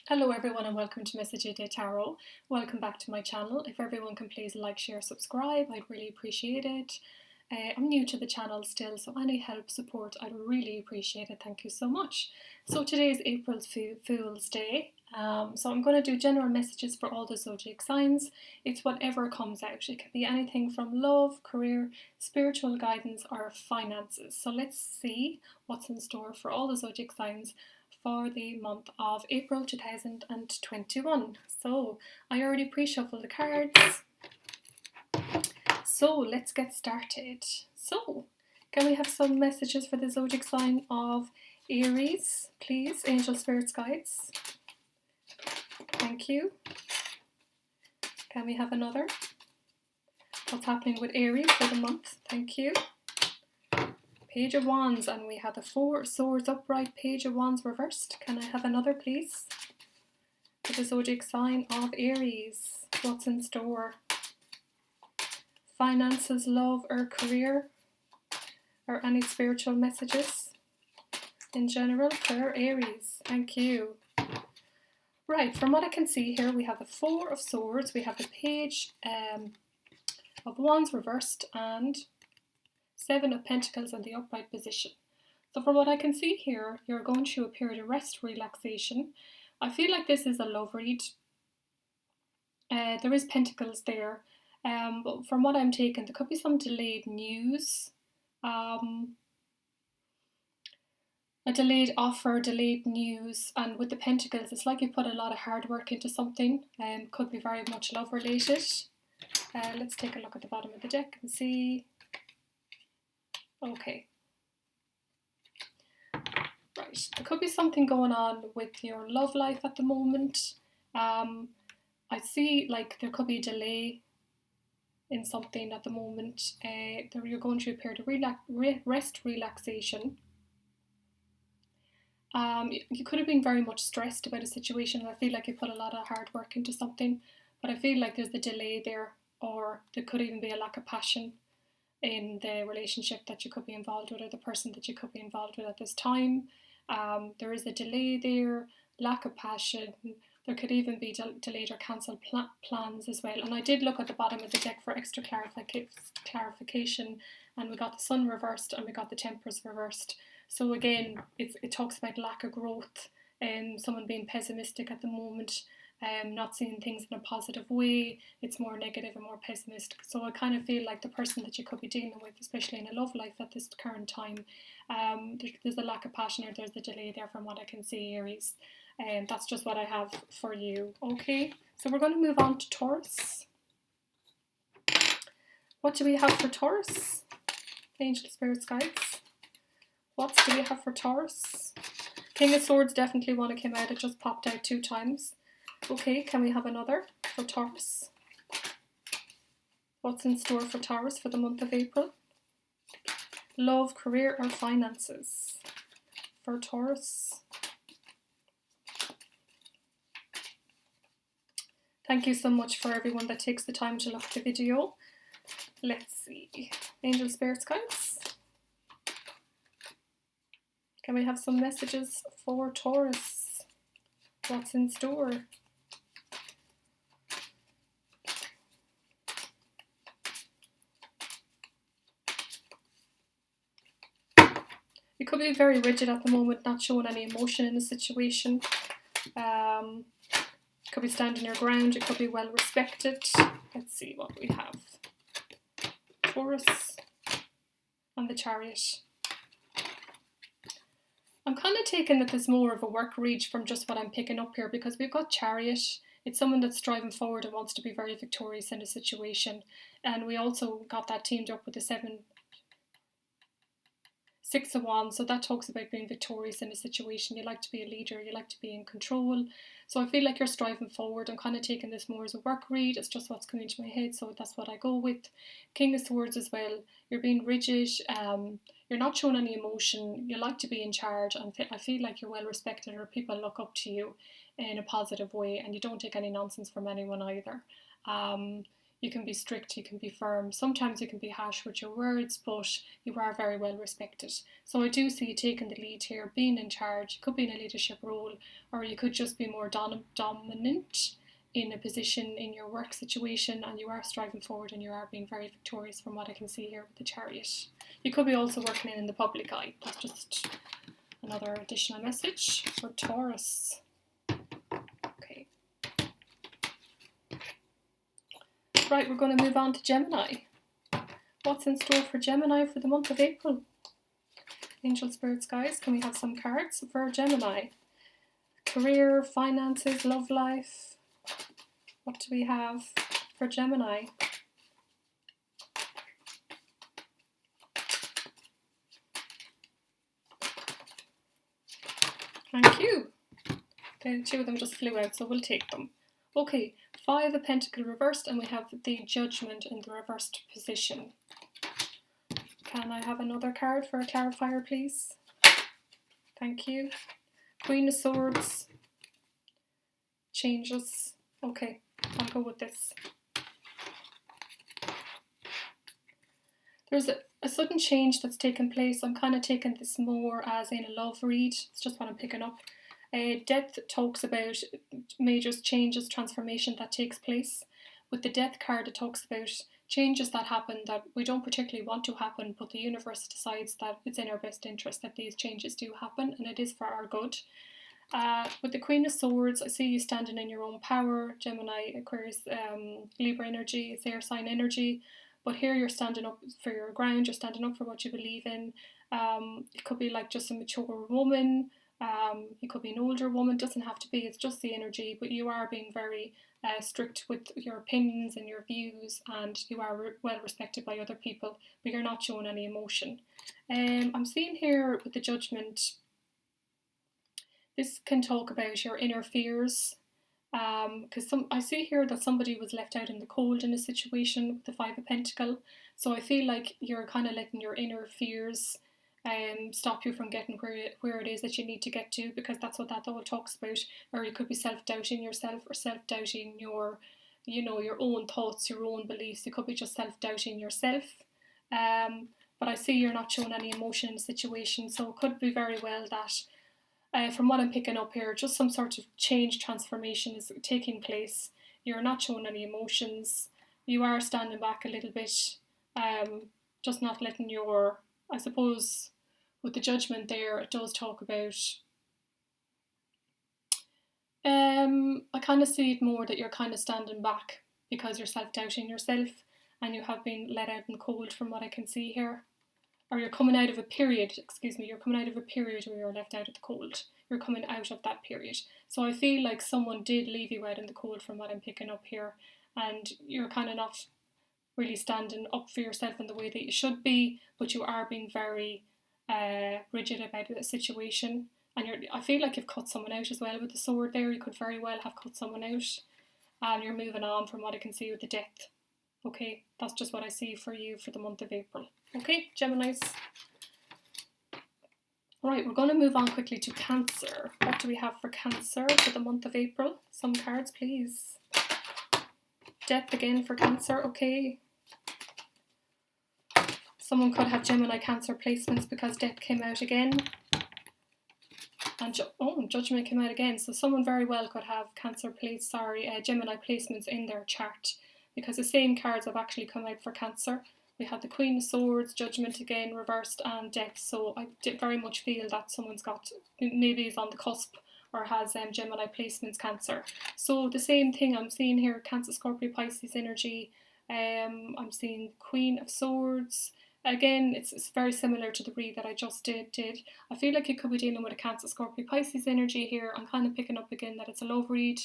Hello everyone and welcome to Message a Day Tarot. Welcome back to my channel. If everyone can please like, share, subscribe, I'd really appreciate it. I'm new to the channel still, so any help, support, I'd really appreciate it. Thank you so much. So today is April Fool's Day. So I'm going to do general messages for all the zodiac signs. It's whatever comes out. It can be anything from love, career, spiritual guidance or finances. So let's see what's in store for all the zodiac signs for the month of April 2021. So I already pre-shuffled the cards. So let's get started. So can we have some messages for the zodiac sign of Aries, please? Angel Spirits Guides. Thank you. Can we have another? What's happening with Aries for the month? Thank you. Page of Wands, and we have the Four Swords upright, Page of Wands reversed. Can I have another, please? For the zodiac sign of Aries, what's in store? Finances, love or career, or any spiritual messages in general for Aries. Thank you. Right, from what I can see here, we have the Four of Swords, we have the Page of Wands reversed, and Seven of Pentacles in the upright position. So from what I can see here, you're going through a period of rest, relaxation. I feel like this is a love read. There is Pentacles there. But from what I'm taking, there could be some delayed news. A delayed offer, delayed news. And with the Pentacles, it's like you put a lot of hard work into something. Could be very much love related. Let's take a look at the bottom of the deck and see. Okay. Right, there could be something going on with your love life at the moment. I see like there could be a delay in something at the moment. You're going through a period of rest, relaxation. You could have been very much stressed about a situation. I feel like you put a lot of hard work into something, but I feel like there's a delay there, or there could even be a lack of passion in the relationship that you could be involved with, or the person that you could be involved with at this time. There is a delay there, lack of passion. There could even be delayed or cancelled plans as well. And I did look at the bottom of the deck for extra clarification, and we got the Sun reversed and we got the Temperance reversed. So again, it talks about lack of growth and someone being pessimistic at the moment. Not seeing things in a positive way. It's more negative and more pessimistic. So I kind of feel like the person that you could be dealing with, especially in a love life at this current time, there's a lack of passion, or there's a delay there from what I can see, Aries. And that's just what I have for you. Okay, so we're going to move on to Taurus. What do we have for Taurus? Angel Spirits Guides. What do we have for Taurus? King of Swords definitely one that came out. It just popped out 2 times. Okay, can we have another for Taurus? What's in store for Taurus for the month of April? Love, career or finances for Taurus. Thank you so much for everyone that takes the time to look at the video. Let's see. Angel Spirits Guides. Can we have some messages for Taurus? What's in store? You could be very rigid at the moment, not showing any emotion in the situation. You could be standing your ground, you could be well respected. Let's see what we have. Taurus and the Chariot. I'm kind of taking that there's more of a work read from just what I'm picking up here, because we've got Chariot. It's someone that's striving forward and wants to be very victorious in a situation. And we also got that teamed up with the Six of Wands, so that talks about being victorious in a situation. You like to be a leader, you like to be in control. So I feel like you're striving forward. I'm kind of taking this more as a work read. It's just what's coming into my head, so that's what I go with. King of Swords as well. You're being rigid. You're not showing any emotion. You like to be in charge, and I feel like you're well respected, or people look up to you in a positive way, and you don't take any nonsense from anyone either. You can be strict, you can be firm. Sometimes you can be harsh with your words, but you are very well respected. So I do see you taking the lead here, being in charge. You could be in a leadership role, or you could just be more dominant in a position in your work situation, and you are striving forward and you are being very victorious from what I can see here with the Chariot. You could be also working in the public eye. That's just another additional message for Taurus. Okay. Right, we're going to move on to Gemini. What's in store for Gemini for the month of April? Angel spirits, guys, can we have some cards for Gemini? Career, finances, love life. What do we have for Gemini? Thank you. The two of them just flew out, so we'll take them. Okay, 5 of Pentacles reversed, and we have the Judgment in the reversed position. Can I have another card for a clarifier, please? Thank you. Queen of Swords. Changes. Okay, I'll go with this. There's a sudden change that's taken place. I'm kind of taking this more as in a love read. It's just what I'm picking up. Death talks about major changes, transformation that takes place. With the Death card, it talks about changes that happen that we don't particularly want to happen, but the universe decides that it's in our best interest that these changes do happen, and it is for our good. With the Queen of Swords, I see you standing in your own power. Gemini, Aquarius, Libra energy, it's air sign energy. But here you're standing up for your ground, you're standing up for what you believe in. It could be like just a mature woman. It could be an older woman, doesn't have to be, it's just the energy, but you are being very strict with your opinions and your views, and you are well respected by other people, but you're not showing any emotion. I'm seeing here with the Judgment, this can talk about your inner fears, because I see here that somebody was left out in the cold in a situation with the 5 of Pentacles, so I feel like you're kind of letting your inner fears stop you from getting where it is that you need to get to, because that's what that all talks about. Or you could be self-doubting yourself, or self-doubting your own thoughts, your own beliefs. You could be just self-doubting yourself. But I see you're not showing any emotion in the situation, so it could be very well that from what I'm picking up here, just some sort of change, transformation is taking place. You're not showing any emotions. You are standing back a little bit, just not letting your, I suppose, with the Judgment there, it does talk about, I kind of see it more that you're kind of standing back because you're self-doubting yourself, and you have been let out in the cold from what I can see here. Or you're coming out of a period, you're coming out of a period where you're left out of the cold. You're coming out of that period. So I feel like someone did leave you out in the cold from what I'm picking up here, and you're kind of not really standing up for yourself in the way that you should be, but you are being very rigid about the situation, and I feel like you've cut someone out as well with the sword there. You could very well have cut someone out, and you're moving on from what I can see with the Death. Okay, that's just what I see for you for the month of April. Okay, Geminis. Right, we're going to move on quickly to Cancer. What do we have for Cancer for the month of April? Some cards, please. Death again for Cancer, okay. Someone could have Gemini Cancer placements because Death came out again. And Judgment came out again. So someone very well could have Gemini placements in their chart, because the same cards have actually come out for Cancer. We had the Queen of Swords, Judgment again reversed, and Death. So I did very much feel that someone's got, maybe is on the cusp or has Gemini placements Cancer. So the same thing I'm seeing here, Cancer, Scorpio, Pisces energy. I'm seeing Queen of Swords. Again, it's very similar to the read that I just did. I feel like you could be dealing with a Cancer, Scorpio, Pisces energy here. I'm kind of picking up again that it's a love read.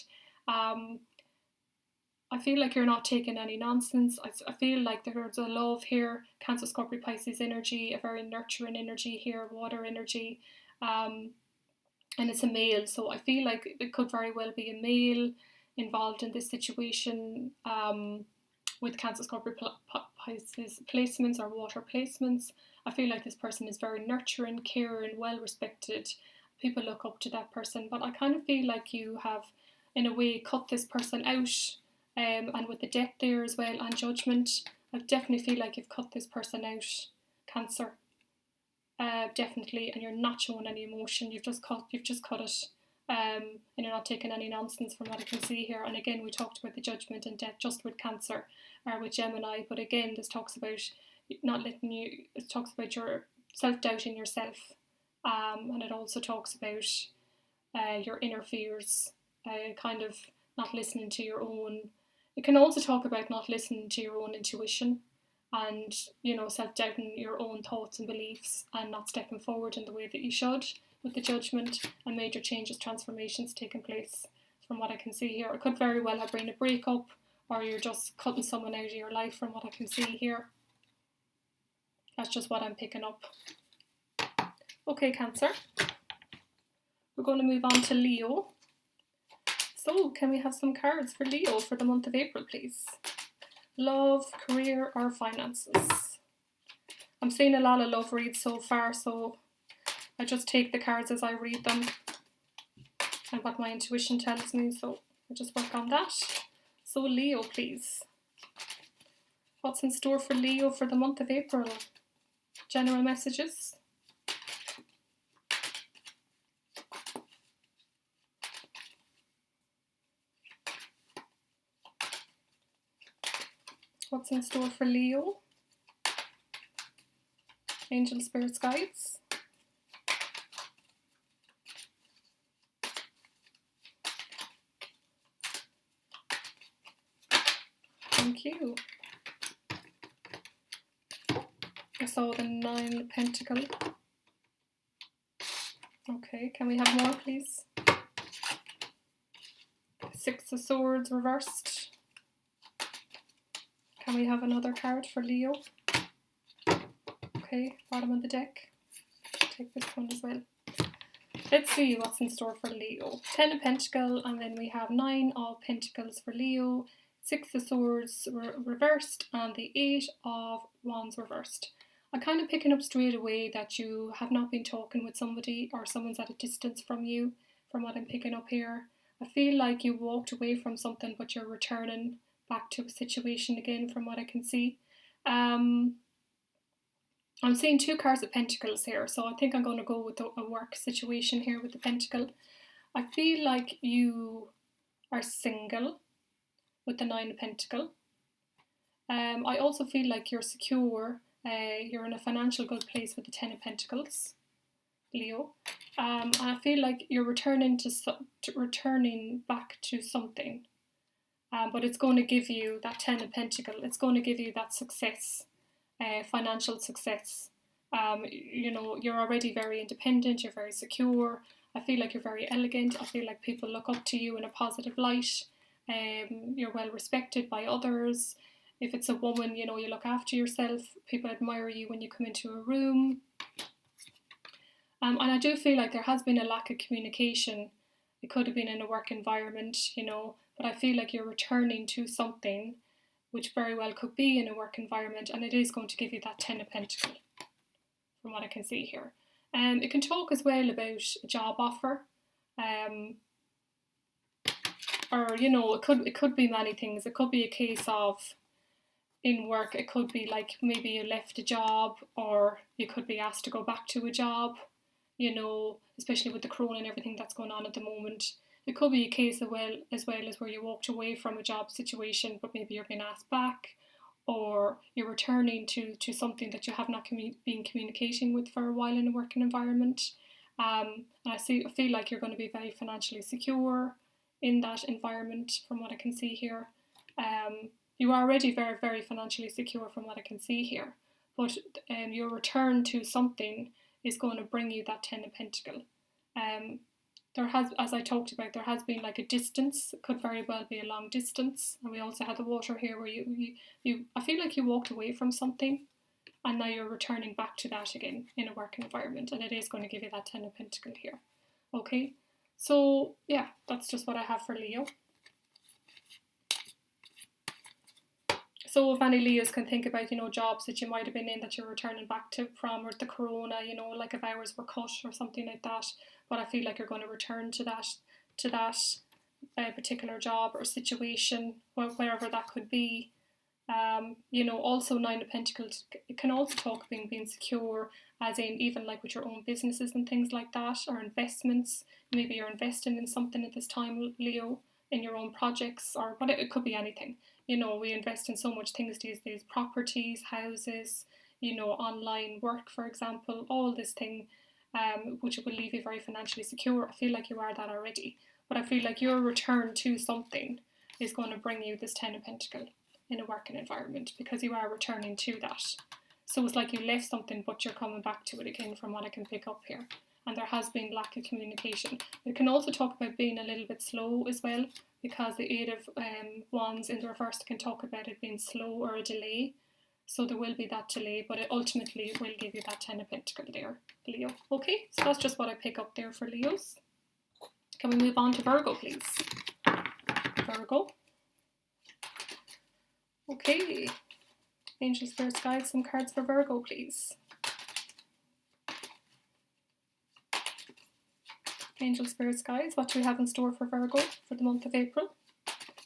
I feel like you're not taking any nonsense. I feel like there's a love here. Cancer, Scorpio, Pisces energy, a very nurturing energy here, water energy. And it's a male, so I feel like it could very well be a male involved in this situation. With Cancer, Scorpio, Pisces placements or water placements. I feel like this person is very nurturing, caring, well respected. People look up to that person, but I kind of feel like you have, in a way, cut this person out And with the death there as well and judgment, I definitely feel like you've cut this person out, Cancer. Definitely, and you're not showing any emotion. You've just cut it, and you're not taking any nonsense from what I can see here. And again, we talked about the judgment and death just with Cancer or with Gemini, but again, this talks about not letting you. It talks about your self-doubting yourself, and it also talks about your inner fears, kind of not listening to your own. It can also talk about not listening to your own intuition and, self-doubting your own thoughts and beliefs and not stepping forward in the way that you should with the judgment and major changes, transformations taking place from what I can see here. It could very well have been a breakup, or you're just cutting someone out of your life from what I can see here. That's just what I'm picking up. Okay, Cancer. We're going to move on to Leo. So, can we have some cards for Leo for the month of April, please? Love, career, or finances? I'm seeing a lot of love reads so far, so I just take the cards as I read them and what my intuition tells me, so I just work on that. So, Leo, please. What's in store for Leo for the month of April? General messages. What's in store for Leo? Angel, spirits, guides. Thank you. I saw the 9 of Pentacles. Okay, can we have more, please? 6 of Swords reversed. Can we have another card for Leo? Okay, bottom of the deck. Take this one as well. Let's see what's in store for Leo. 10 of Pentacles, and then we have 9 of Pentacles for Leo, 6 of Swords reversed, and the 8 of Wands reversed. I'm kind of picking up straight away that you have not been talking with somebody, or someone's at a distance from you, from what I'm picking up here. I feel like you walked away from something, but you're returning back to a situation again from what I can see. I'm seeing 2 cards of Pentacles here, so I think I'm going to go with a work situation here with the Pentacle. I feel like you are single with the 9 of Pentacles. I also feel like you're secure. You're in a financial good place with the 10 of Pentacles, Leo. And I feel like you're returning back to something. But it's going to give you that 10 of Pentacles. It's going to give you that success, financial success. You're already very independent. You're very secure. I feel like you're very elegant. I feel like people look up to you in a positive light. You're well respected by others. If it's a woman, you look after yourself. People admire you when you come into a room. And I do feel like there has been a lack of communication. It could have been in a work environment, but I feel like you're returning to something which very well could be in a work environment, and it is going to give you that 10 of Pentacles from what I can see here. It can talk as well about a job offer, or it could be many things. It could be a case of in work, it could be like maybe you left a job, or you could be asked to go back to a job, especially with the corona and everything that's going on at the moment. It could be a case as well as where you walked away from a job situation, but maybe you're being asked back, or you're returning to something that you have not been communicating with for a while in a working environment. And I feel like you're going to be very financially secure in that environment from what I can see here. You are already very, very financially secure from what I can see here, but your return to something is going to bring you that 10 of Pentacles. There has, as I talked about, there has been like a distance. It could very well be a long distance, and we also had the water here where I feel like you walked away from something, and now you're returning back to that again in a work environment, and it is going to give you that 10 of Pentacles here. Okay, so yeah, that's just what I have for Leo. So if any Leos can think about, jobs that you might have been in that you're returning back to from, or the corona, like if hours were cut or something like that. But I feel like you're going to return to that a particular job or situation, wherever that could be. Also Nine of Pentacles, it can also talk about being secure, as in even like with your own businesses and things like that, or investments. Maybe you're investing in something at this time, Leo, in your own projects, or what it could be anything. We invest in so much things these days: properties, houses, online work, for example, all this thing, which will leave you very financially secure. I feel like you are that already, but I feel like your return to something is going to bring you this Ten of Pentacles in a working environment, because you are returning to that. So it's like you left something, but you're coming back to it again, from what I can pick up here. And there has been lack of communication. It can also talk about being a little bit slow as well, because the Eight of Wands in the reverse can talk about it being slow or a delay. So there will be that delay, but it ultimately will give you that Ten of Pentacles there, Leo. Okay, so that's just what I pick up there for Leos. Can we move on to Virgo, please? Virgo. Okay, Angel, Spirits, Guides, some cards for Virgo, please. Angel, Spirits, Guides, what do we have in store for Virgo for the month of April?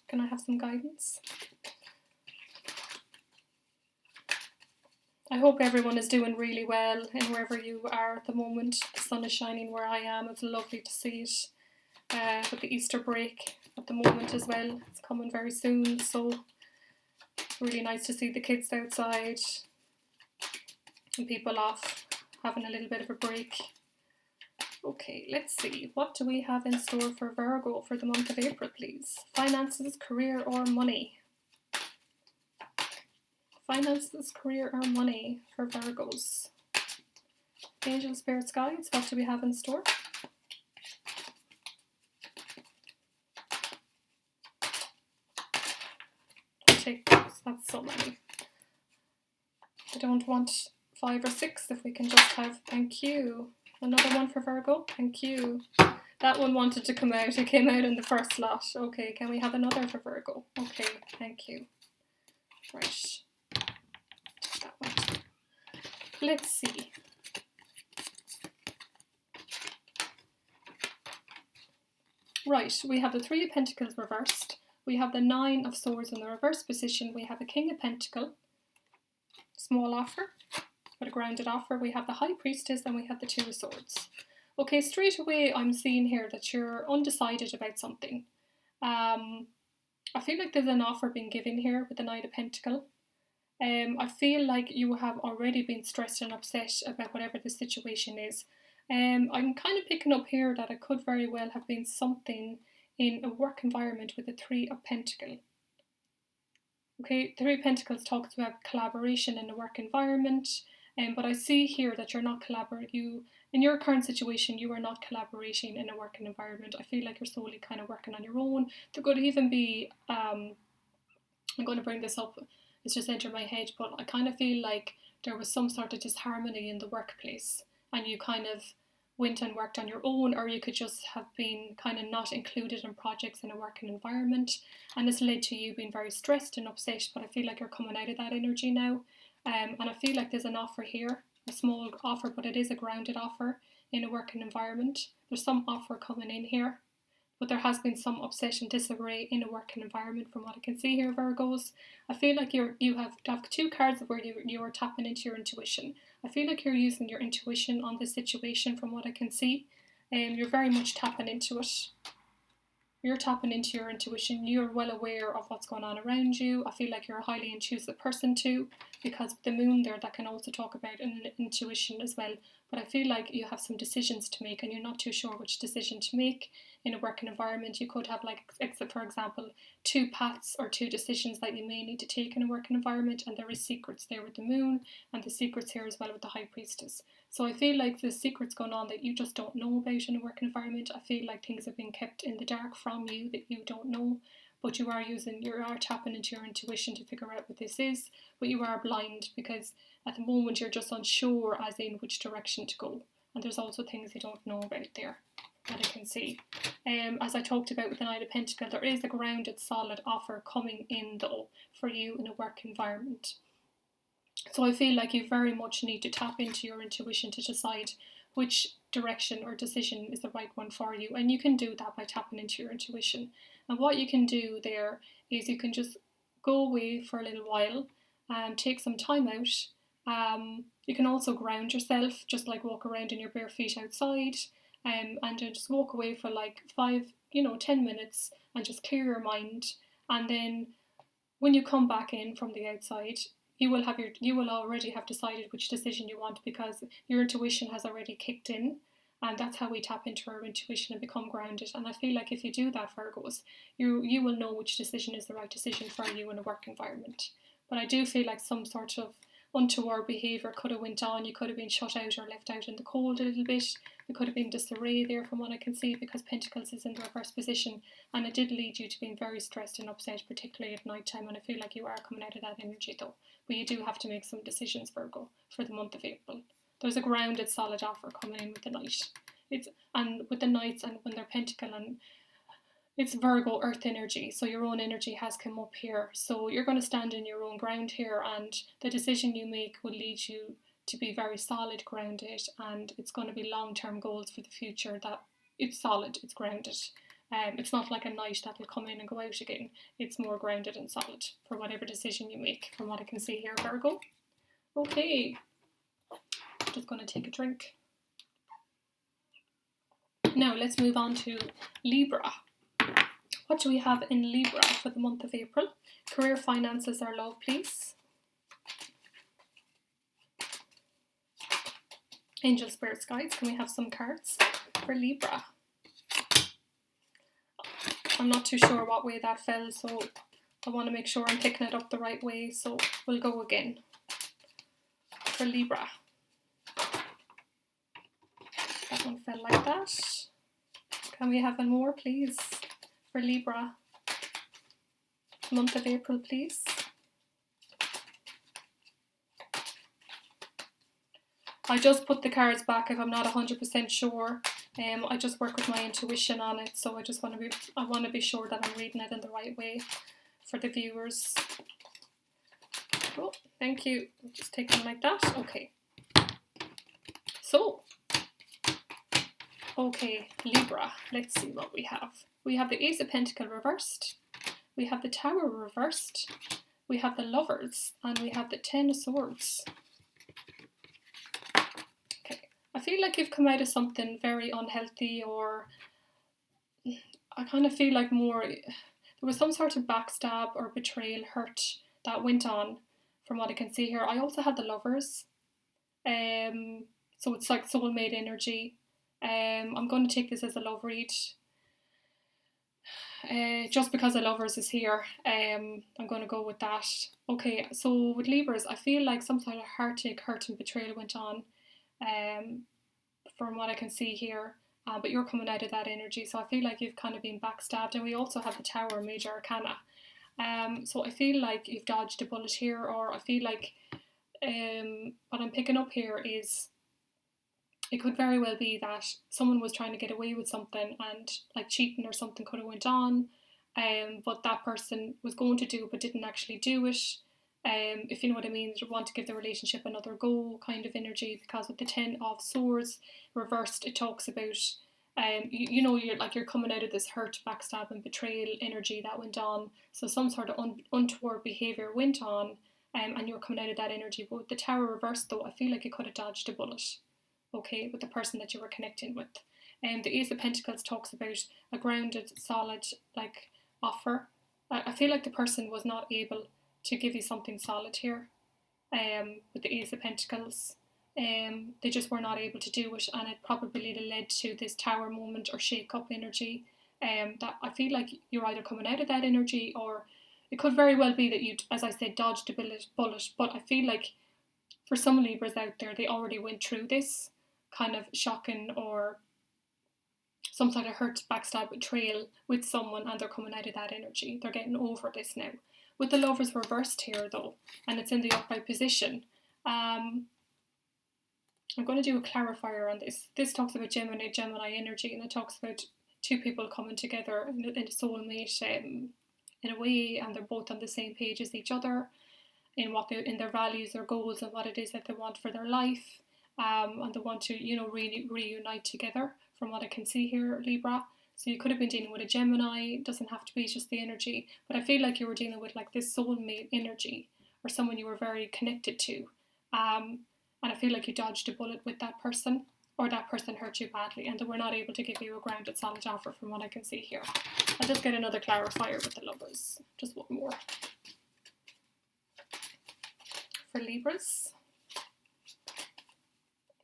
Can I have some guidance? I hope everyone is doing really well and wherever you are at the moment. The sun is shining where I am. It's lovely to see it with the Easter break at the moment as well. It's coming very soon, so really nice to see the kids outside and people off having a little bit of a break. Okay, let's see. What do we have in store for Virgo for the month of April, please? Finances, career or money? Finances, career or money for Virgos. Angel, Spirits, Guides, what do we have in store? Take those. That's so many. I don't want 5 or 6 if we can just have, thank you. Another one for Virgo, thank you. That one wanted to come out, it came out in the first slot. Okay, can we have another for Virgo? Okay, thank you. Right. That one. Let's see. Right, we have the Three of Pentacles reversed. We have the Nine of Swords in the reverse position. We have a King of Pentacles, small offer, but a grounded offer. We have the High Priestess and we have the Two of Swords. Okay, straight away I'm seeing here that you're undecided about something. I feel like there's an offer being given here with the Knight of Pentacles. I feel like you have already been stressed and upset about whatever the situation is. I'm kind of picking up here that it could very well have been something in a work environment with the Three of Pentacles. Okay, Three of Pentacles talks about collaboration in a work environment, but I see here that you're not collaborating. In your current situation, you are not collaborating in a working environment. I feel like you're solely kind of working on your own. There could even be, I'm going to bring this up, it's just entered my head, but I kind of feel like there was some sort of disharmony in the workplace and you kind of went and worked on your own, or you could just have been kind of not included in projects in a working environment, and this led to you being very stressed and upset. But I feel like you're coming out of that energy now, and I feel like there's an offer here, a small offer, but it is a grounded offer in a working environment. There's some offer coming in here, but there has been some upset and disarray in a working environment from what I can see here, Virgos. I feel like you have 2 cards where you are tapping into your intuition. I feel like you're using your intuition on this situation from what I can see. You're very much tapping into it. You're tapping into your intuition. You're well aware of what's going on around you. I feel like you're a highly intuitive person too, because with the moon there, that can also talk about an intuition as well. But I feel like you have some decisions to make and you're not too sure which decision to make in a working environment. You could have, like, for example, 2 paths or 2 decisions that you may need to take in a working environment, and there is secrets there with the moon and the secrets here as well with the High Priestess. So I feel like there's secrets going on that you just don't know about in a working environment. I feel like things have been kept in the dark from you that you don't know, but you are tapping into your intuition to figure out what this is, but you are blind because at the moment you're just unsure as in which direction to go. And there's also things you don't know about there that I can see. As I talked about with the Knight of Pentacles, there is a grounded, solid offer coming in though for you in a work environment. So I feel like you very much need to tap into your intuition to decide which direction or decision is the right one for you. And you can do that by tapping into your intuition. And what you can do there is you can just go away for a little while and take some time out. You can also ground yourself, just like walk around in your bare feet outside, and just walk away for like 10 minutes and just clear your mind. And then when you come back in from the outside, you will already have decided which decision you want, because your intuition has already kicked in. And that's how we tap into our intuition and become grounded. And I feel like if you do that, Virgos, you will know which decision is the right decision for you in a work environment. But I do feel like some sort of untoward behaviour could have went on. You could have been shut out or left out in the cold a little bit. There could have been disarray there from what I can see, because Pentacles is in the reverse position, and it did lead you to being very stressed and upset, particularly at night time. And I feel like you are coming out of that energy though. But you do have to make some decisions, Virgo, for the month of April. There's a grounded, solid offer coming in with the Knight. And with the Knights, and when they're Pentacle, and it's Virgo earth energy, so your own energy has come up here. So you're going to stand in your own ground here, and the decision you make will lead you to be very solid, grounded, and it's going to be long-term goals for the future that it's solid, it's grounded. It's not like a Knight that will come in and go out again. It's more grounded and solid for whatever decision you make, from what I can see here, Virgo. Okay, just going to take a drink. Now let's move on to Libra. What do we have in Libra for the month of April? Career, finances, or love, please. Angel, spirits, guides, can we have some cards for Libra? I'm not too sure what way that fell, so I want to make sure I'm picking it up the right way, so we'll go again. For Libra. That one fell like that. Can we have one more, please? For Libra, month of April, please. I just put the cards back if I'm not 100% sure. I just work with my intuition on it, so I want to be sure that I'm reading it in the right way for the viewers. Oh, thank you. Just take them like that. Okay. So, okay, Libra. Let's see what we have. We have the Ace of Pentacles reversed, we have the Tower reversed, we have the Lovers, and we have the Ten of Swords. Okay, I feel like you've come out of something very unhealthy, or I kind of feel like there was some sort of backstab or betrayal, hurt that went on from what I can see here. I also have the Lovers, so it's like soulmate energy. I'm going to take this as a love read. Just because the Lovers is here, I'm going to go with that. Okay, so with Libras, I feel like some sort of heartache, hurt and betrayal went on, from what I can see here, but you're coming out of that energy, so I feel like you've kind of been backstabbed. And we also have the Tower, Major Arcana, so I feel like you've dodged a bullet here, or I feel like what I'm picking up here is it could very well be that someone was trying to get away with something, and like cheating or something could have went on, but that person was going to do it but didn't actually do it. If you know what I mean, they want to give the relationship another go kind of energy, because with the Ten of Swords reversed, it talks about you're coming out of this hurt, backstab and betrayal energy that went on. So some sort of untoward behaviour went on, and you're coming out of that energy. But with the Tower reversed though, I feel like you could have dodged a bullet. Okay, with the person that you were connecting with. The Ace of Pentacles talks about a grounded, solid, like, offer. I feel like the person was not able to give you something solid here, with the Ace of Pentacles. They just were not able to do it, and it probably led to this Tower moment or shake-up energy. That I feel like you're either coming out of that energy, or it could very well be that you, as I said, dodged a bullet. But I feel like for some Libras out there, they already went through this kind of shocking or some sort of hurt, backstab, betrayal with someone, and they're coming out of that energy. They're getting over this now. With the Lovers reversed here though, and it's in the upright position, I'm going to do a clarifier on this. This talks about Gemini energy, and it talks about two people coming together in a soulmate in a way, and they're both on the same page as each other in their values, their goals, and what it is that they want for their life. and they want to, really reunite together from what I can see here, Libra. So you could have been dealing with a Gemini, it doesn't have to be just the energy, but I feel like you were dealing with like this soulmate energy or someone you were very connected to. And I feel like you dodged a bullet with that person, or that person hurt you badly, and they were not able to give you a grounded, solid offer from what I can see here. I'll just get another clarifier with the Lovers. Just one more. For Libras.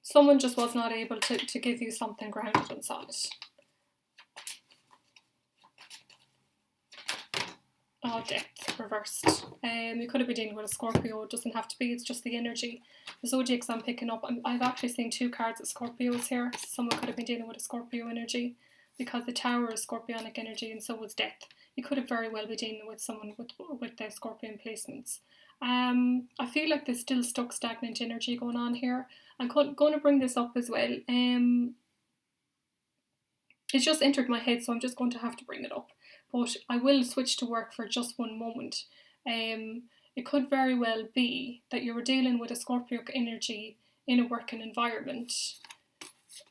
Someone just was not able to give you something grounded and solid. Oh, Death, reversed. You could have been dealing with a Scorpio, it doesn't have to be, it's just the energy. The zodiacs I'm picking up, I've actually seen 2 cards of Scorpios here. Someone could have been dealing with a Scorpio energy, because the Tower is Scorpionic energy and so was Death. You could have very well been dealing with someone with the Scorpion placements. I feel like there's still stuck stagnant energy going on here. I'm going to bring this up as well. It's just entered my head, so I'm just going to have to bring it up. But I will switch to work for just one moment. It could very well be that you were dealing with a Scorpio energy in a working environment.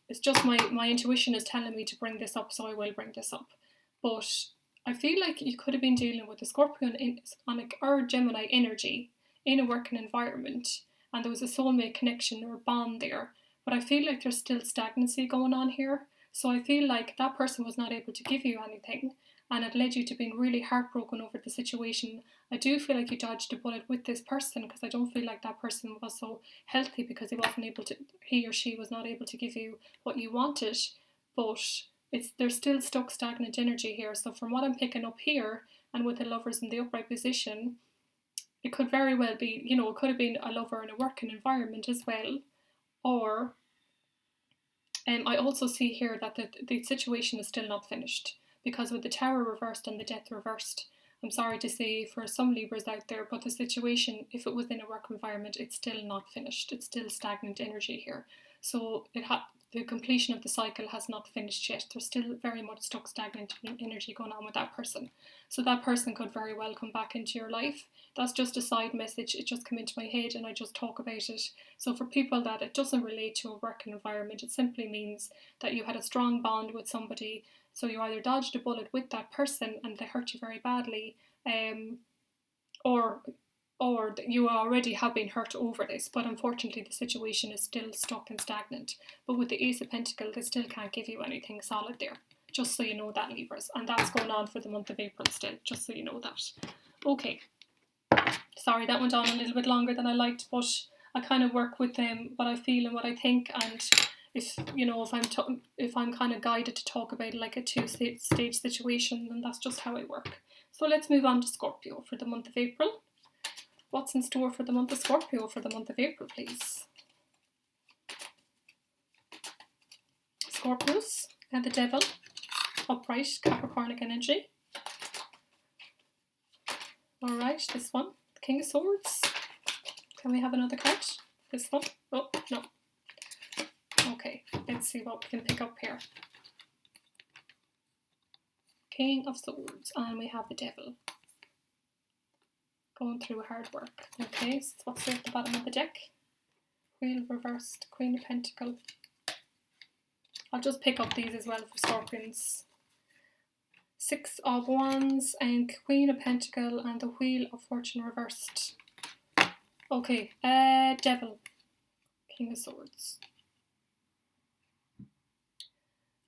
It's just my intuition is telling me to bring this up, so I will bring this up. But I feel like you could have been dealing with a Scorpion or Gemini energy in a working environment, and there was a soulmate connection or bond there. But I feel like there's still stagnancy going on here. So I feel like that person was not able to give you anything, and it led you to being really heartbroken over the situation. I do feel like you dodged a bullet with this person, because I don't feel like that person was so healthy, because he or she was not able to give you what you wanted. But there's still stuck stagnant energy here. So from what I'm picking up here, and with the Lovers in the upright position, it could very well be, it could have been a lover in a working environment as well. Or I also see here that the situation is still not finished, because with the Tower reversed and the Death reversed, I'm sorry to say for some Libras out there, but the situation, if it was in a work environment, it's still not finished. It's still stagnant energy here. So the completion of the cycle has not finished yet. There's still very much stuck stagnant energy going on with that person. So that person could very well come back into your life. That's just a side message. It just came into my head and I just talk about it. So for people that it doesn't relate to a working environment, it simply means that you had a strong bond with somebody. So you either dodged a bullet with that person and they hurt you very badly, or you already have been hurt over this, but unfortunately the situation is still stuck and stagnant. But with the Ace of Pentacles, they still can't give you anything solid there. Just so you know that, Libras. And that's going on for the month of April still, just so you know that. Okay. Sorry, that went on a little bit longer than I liked, but I kind of work with what I feel and what I think, and if I'm kind of guided to talk about like a 2-stage situation, then that's just how I work. So let's move on to Scorpio for the month of April. What's in store for the month of Scorpio for the month of April, please? Scorpios and the Devil, upright, Capricornic energy. Alright, this one, the King of Swords. Can we have another card? This one? Oh, no. Okay, let's see what we can pick up here. King of Swords, and we have the Devil. Going through hard work. Okay, so what's there at the bottom of the deck? Wheel reversed, Queen of Pentacles. I'll just pick up these as well for Scorpions. 6 of Wands and Queen of Pentacles and the Wheel of Fortune reversed. Okay, Devil, King of Swords.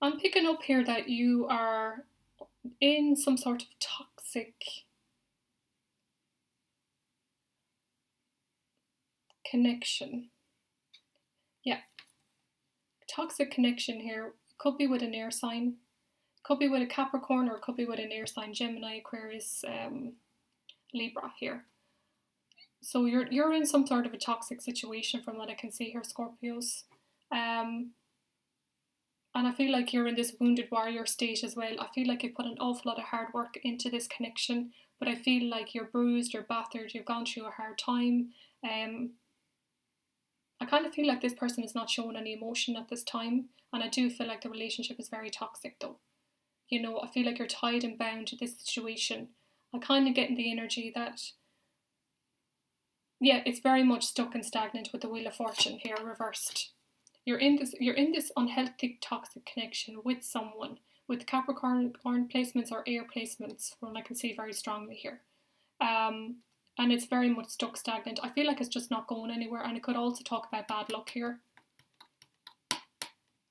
I'm picking up here that you are in some sort of toxic connection. Yeah. Toxic connection here. Could be with an air sign. Could be with a Capricorn, or could be with an air sign, Gemini, Aquarius, Libra here. So you're in some sort of a toxic situation from what I can see here, Scorpios. And I feel like you're in this wounded warrior state as well. I feel like you put an awful lot of hard work into this connection, but I feel like you're bruised, you're battered, you've gone through a hard time. I kind of feel like this person is not showing any emotion at this time, and I do feel like the relationship is very toxic though. I feel like you're tied and bound to this situation. I kind of get in the energy that, yeah, it's very much stuck and stagnant with the Wheel of Fortune here reversed. You're in this unhealthy, toxic connection with someone with Capricorn placements or air placements, from what I can see very strongly here. And it's very much stuck stagnant. I feel like it's just not going anywhere, and it could also talk about bad luck here.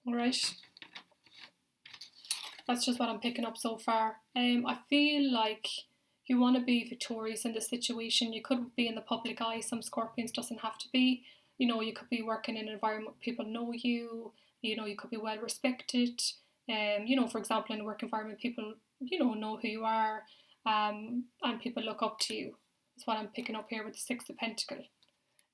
Alright. That's just what I'm picking up so far. I feel like you want to be victorious in this situation. You could be in the public eye. Some Scorpions, doesn't have to be. You know, you could be working in an environment where people know you. You know, you could be well respected. You know, for example, in a work environment, people, you know who you are, and people look up to you. That's what I'm picking up here with the Six of Pentacles.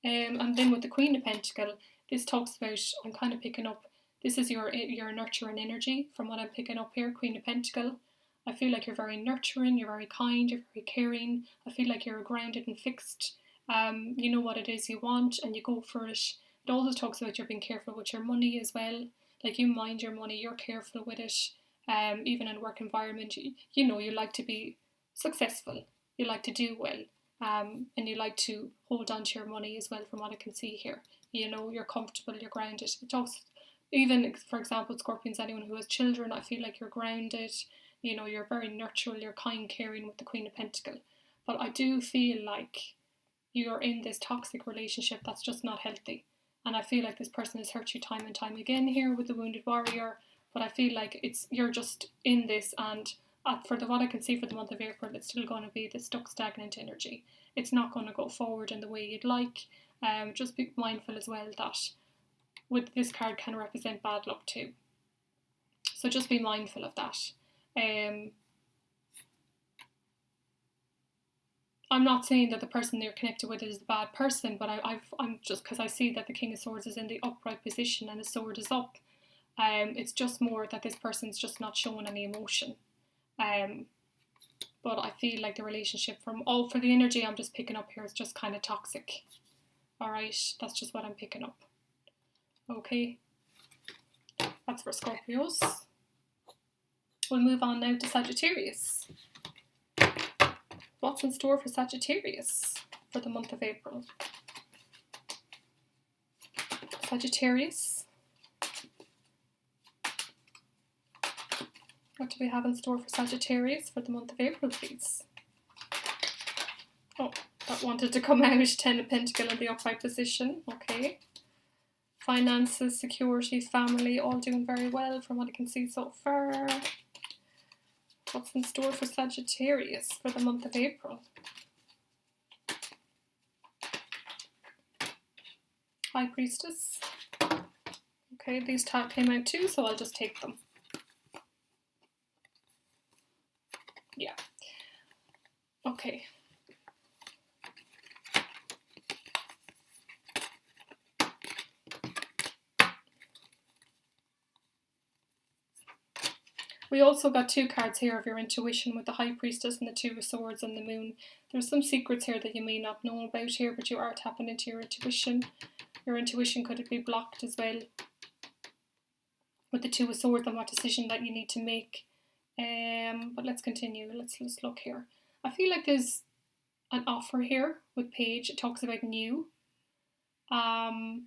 And then with the Queen of Pentacles, this talks about, I'm kind of picking up, this is your nurturing energy from what I'm picking up here, Queen of Pentacles. I feel like you're very nurturing, you're very kind, you're very caring. I feel like you're grounded and fixed. You know what it is you want and you go for it. It also talks about you're being careful with your money as well. Like, you mind your money, you're careful with it. Even in a work environment, you know, you like to be successful. You like to do well. And you like to hold on to your money as well, from what I can see here. You know, you're comfortable, you're grounded. It talks, even, for example, Scorpions, anyone who has children, I feel like you're grounded. You know, you're very nurturing, you're kind, caring with the Queen of Pentacles. But I do feel like you're in this toxic relationship that's just not healthy. And I feel like this person has hurt you time and time again here with the Wounded Warrior. But I feel like you're just in this, and for what I can see for the month of April, it's still going to be the stuck, stagnant energy. It's not going to go forward in the way you'd like. Just be mindful as well that with this card can represent bad luck too. So just be mindful of that. I'm not saying that the person you're connected with is a bad person, but I'm just, because I see that the King of Swords is in the upright position and the sword is up. It's just more that this person's just not showing any emotion. But I feel like the relationship for the energy I'm just picking up here is just kind of toxic. Alright, that's just what I'm picking up. Okay, that's for Scorpios. We'll move on now to Sagittarius. What's in store for Sagittarius for the month of April? Sagittarius. What do we have in store for Sagittarius for the month of April, please? Oh, that wanted to come out. Ten of Pentacles in the upright position. Okay. Finances, security, family, all doing very well from what I can see so far. What's in store for Sagittarius for the month of April? High Priestess. Okay, these came out too, so I'll just take them. Yeah. Okay. We also got two cards here of your intuition with the High Priestess and the Two of Swords and the Moon. There's some secrets here that you may not know about here, but you are tapping into your intuition. Your intuition could be blocked as well with the Two of Swords and what decision that you need to make. But let's continue. Let's look here. I feel like there's an offer here with Page. It talks about new. And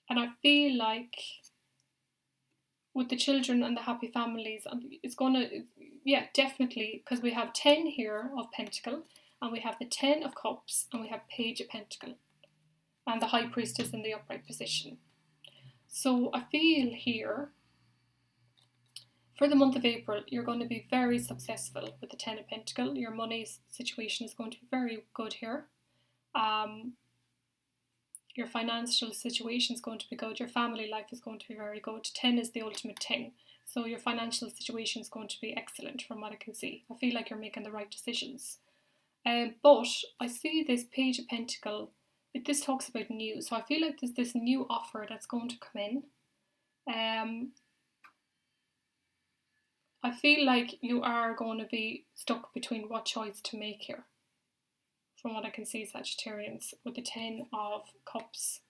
I feel like with the children and the happy families, it's going to, yeah, definitely, because we have 10 here of Pentacle, and we have the 10 of Cups, and we have Page of Pentacle, and the High Priestess in the upright position. So I feel here, for the month of April, you're going to be very successful with the 10 of Pentacle. Your money situation is going to be very good here. Your financial situation is going to be good. Your family life is going to be very good. 10 is the ultimate 10. So your financial situation is going to be excellent from what I can see. I feel like you're making the right decisions. But I see this Page of Pentacle. This talks about new. So I feel like there's this new offer that's going to come in. I feel like you are going to be stuck between what choice to make here. From what I can see, Sagittarians, with the 10 of Cups.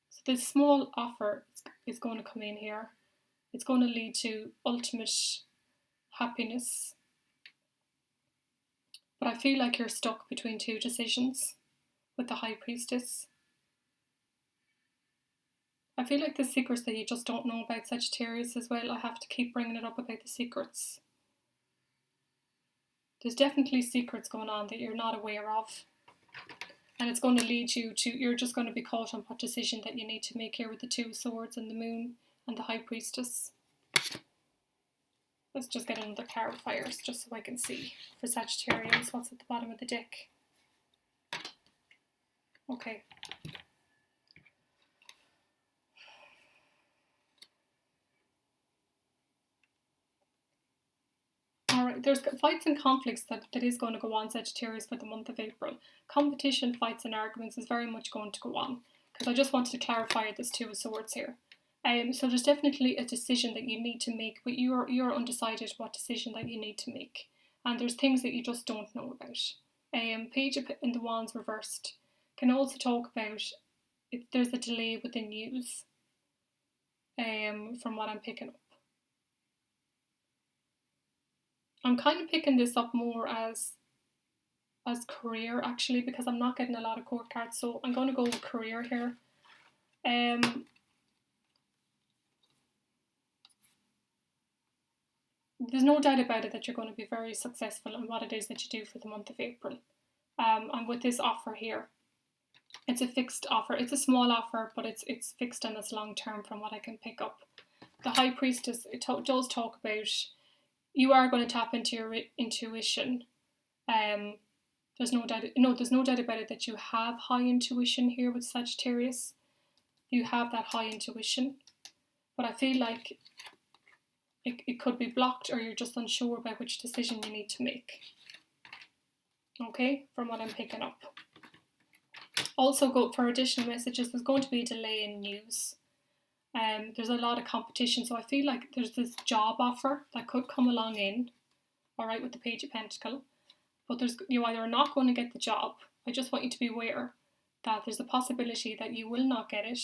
So this small offer is going to come in here. It's going to lead to ultimate happiness. But I feel like you're stuck between two decisions with the High Priestess. I feel like the secrets that you just don't know about Sagittarius as well. I have to keep bringing it up about the secrets. There's definitely secrets going on that you're not aware of. And it's going to lead you to, you're just going to be caught on what decision that you need to make here with the Two of Swords and the Moon and the High Priestess. Let's just get another clarifiers just so I can see for Sagittarians what's at the bottom of the deck. Okay. Alright, there's fights and conflicts that is going to go on, Sagittarius, for the month of April. Competition, fights and arguments is very much going to go on, because I just wanted to clarify this Two of Swords here. So there's definitely a decision that you need to make, but you're undecided what decision that you need to make. And there's things that you just don't know about. Page in the Wands reversed can also talk about if there's a delay with the news, from what I'm picking up. I'm kind of picking this up more as career, actually, because I'm not getting a lot of court cards, so I'm going to go with career here. There's no doubt about it that you're going to be very successful in what it is that you do for the month of April. And with this offer here, it's a fixed offer. It's a small offer, but it's fixed and it's long term from what I can pick up. The High Priestess, does talk about you are going to tap into your intuition. There's no doubt about it that you have high intuition here with Sagittarius. You have that high intuition, but I feel like it could be blocked, or you're just unsure about which decision you need to make. Okay, from what I'm picking up. Also, go for additional messages. There's going to be a delay in news. There's a lot of competition, so I feel like there's this job offer that could come along in, alright, with the Page of Pentacles, but you either are not going to get the job. I just want you to be aware that there's a possibility that you will not get it,